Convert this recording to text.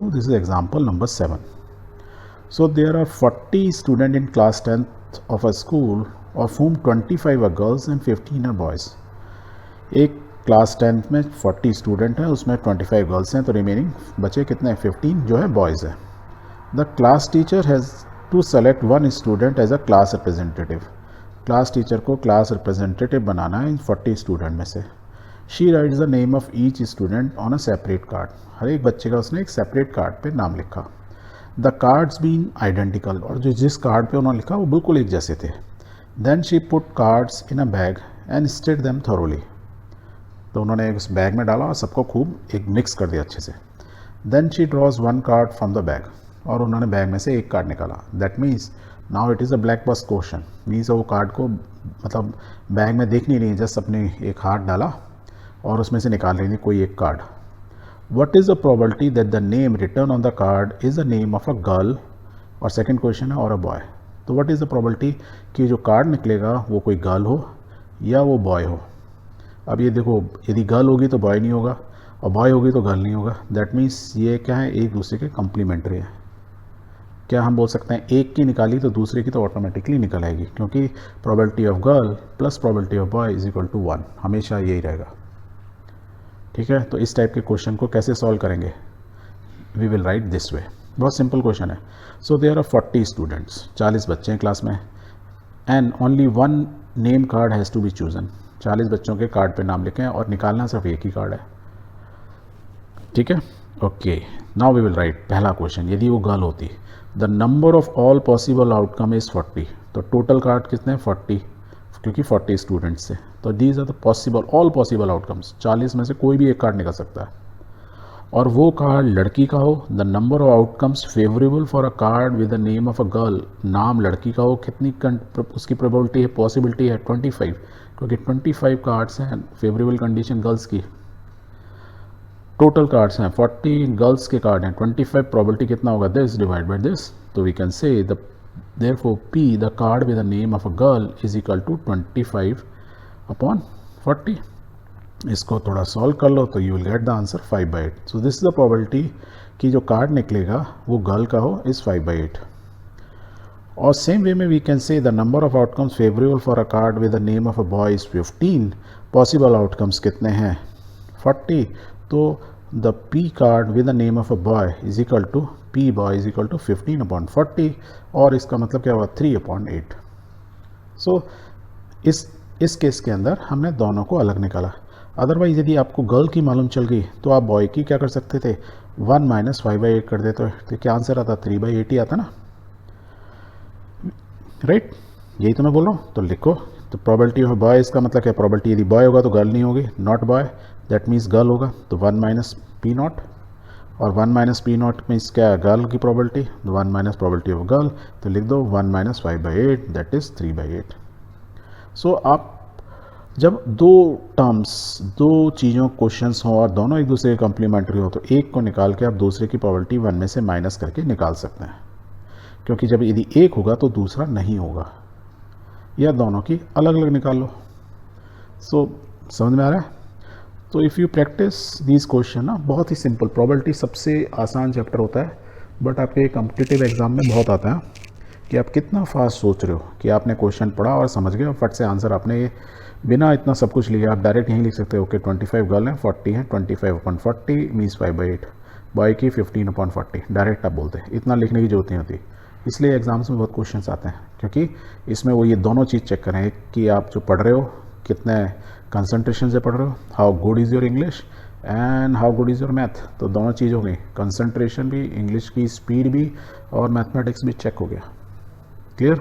This is example number 7. So there are 40 students in class 10th of a school, of whom 25 are girls and 15 are boys. एक class 10th में 40 student हैं, उसमें 25 girls हैं, तो remaining बचे कितने हैं? 15 जो है बॉयज़ है. The class teacher has to select one student as a class representative. Class teacher को क्लास रिप्रेजेंटेटिव बनाना है इन 40 स्टूडेंट में से. She writes the name of each student on a separate card. हर एक बच्चे का उसने एक सेपरेट कार्ड पे नाम लिखा. द कार्ड्स बीन आइडेंटिकल, और जो जिस कार्ड पे उन्होंने लिखा वो बिल्कुल एक जैसे थे. Then she put cards in a bag and stirred them thoroughly. तो उन्होंने उस बैग में डाला और सबको खूब एक मिक्स कर दिया अच्छे से. Then she draws one card from the bag, और उन्होंने बैग में से एक कार्ड निकाला. That means now it is a black box question. Means वो कार्ड को मतलब बैग में देखनी नहीं, जस्ट अपने एक हाथ डाला और उसमें से निकाल रही थी कोई एक card. What is the probability that the name return on the card is the name of a girl, और सेकेंड क्वेश्चन है और अ बॉय. तो वट इज़ द प्रोबेबिलिटी कि जो कार्ड निकलेगा वो कोई गर्ल हो या वो बॉय हो. अब ये देखो, यदि गर्ल होगी तो बॉय नहीं होगा और बॉय होगी तो गर्ल नहीं होगा. दैट मीन्स ये क्या है, एक दूसरे के कम्प्लीमेंट्री है. क्या हम बोल सकते हैं एक की निकाली तो दूसरे की तो ऑटोमेटिकली निकल आएगी, क्योंकि probability of girl plus probability of boy is equal to 1. हमेशा यही रहेगा. ठीक है, तो इस टाइप के क्वेश्चन को कैसे सॉल्व करेंगे? We will write this way. बहुत सिंपल क्वेश्चन है. सो देयर आर 40 स्टूडेंट्स, 40 बच्चे हैं क्लास में, and only one name card has to be chosen. 40 बच्चों के कार्ड पे नाम लिखें और निकालना सिर्फ एक ही कार्ड है. ठीक है, okay. Now we will write पहला क्वेश्चन. यदि वो गर्ल होती, the number of all possible outcome is 40. तो टोटल कार्ड कितने हैं? 40, क्योंकि 40 स्टूडेंट्स थे. तो these are the possible, all possible outcomes. 40 में से कोई भी एक कार्ड निकल सकता है, और वो कार्ड लड़की का हो. The number of outcomes favourable for a card with the name of a girl. नाम लड़की का हो, कितनी उसकी प्रोबेबिलिटी है, पॉसिबिलिटी है? 25, क्योंकि 25 कार्ड्स हैं. फेवरेबल कंडीशन गर्ल्स की. टोटल कार्ड्स हैं 40, गर्ल्स के कार्ड हैं 25. प्रोबेबिलिटी कितना होगा? This divide by this. तो we can say the therefore P, the card with the name of a girl, is equal to 25 upon 40. इसको थोड़ा सॉल्व कर लो तो you will get the answer 5/8. So this is the probability कि जो card निकलेगा वो girl का हो इज़ 5/8. और सेम वे में we can say the number of outcomes favourable for a card with the name of a boy is 15. Possible outcomes कितने हैं? 40. तो the P card with the name of a boy is equal to P boy is equal to 15 upon 40, और इसका मतलब क्या हुआ? 3/8. सो इस case के अंदर हमने दोनों को अलग निकाला. अदरवाइज यदि आपको गर्ल की मालूम चल गई तो आप बॉय की क्या कर सकते थे? 1 माइनस 5/8 कर देते. तो क्या आंसर आता? 3/8 ही आता ना, राइट? यही तो मैं बोल रहा हूँ. तो लिखो. तो प्रोबेबिलिटी ऑफ बॉय, इसका मतलब क्या? प्रोबेबिलिटी यदि बॉय होगा तो गर्ल नहीं होगी, not boy, that means girl होगा. तो 1 माइनस पी नॉट, और 1 माइनस पी नॉट मीन्स क्या? गर्ल की probability. 1 minus probability of girl, तो लिख दो 1 माइनस 5/8, दैट इज़ 3/8. सो आप जब दो टर्म्स, दो चीज़ों क्वेश्चंस हों और दोनों एक दूसरे के कम्प्लीमेंट्री हो, तो एक को निकाल के आप दूसरे की प्रोबेबिलिटी 1 में से माइनस करके निकाल सकते हैं, क्योंकि जब यदि एक होगा तो दूसरा नहीं होगा, या दोनों की अलग अलग निकाल लो. सो समझ में आ रहा है? तो if you practice these question ना, बहुत ही सिंपल. प्रोबेबिलिटी सबसे आसान चैप्टर होता है, बट आपके कॉम्पिटिटिव एग्जाम में बहुत आता है कि आप कितना फास्ट सोच रहे हो कि आपने क्वेश्चन पढ़ा और समझ गए और फट से आंसर आपने बिना इतना सब कुछ लिया आप डायरेक्ट यहीं लिख सकते हो. ओके, 25 गर्ल हैं, 40 हैं, 25/40 मीन्स 5/8. बॉय की 15/40, डायरेक्ट आप बोलते हैं. इतना लिखने की जरूरत नहीं होती. इसलिए एग्जाम्स में बहुत क्वेश्चन आते हैं, क्योंकि इसमें वो ये दोनों चीज़ चेक करें कि आप जो पढ़ रहे हो कितने कंसंट्रेशन से पढ़ रहे हो, how good is your English and how good is your math. तो दोनों चीज़ हो गई, कंसंट्रेशन भी, इंग्लिश की स्पीड भी, और मैथमेटिक्स भी चेक हो गया. क्लियर?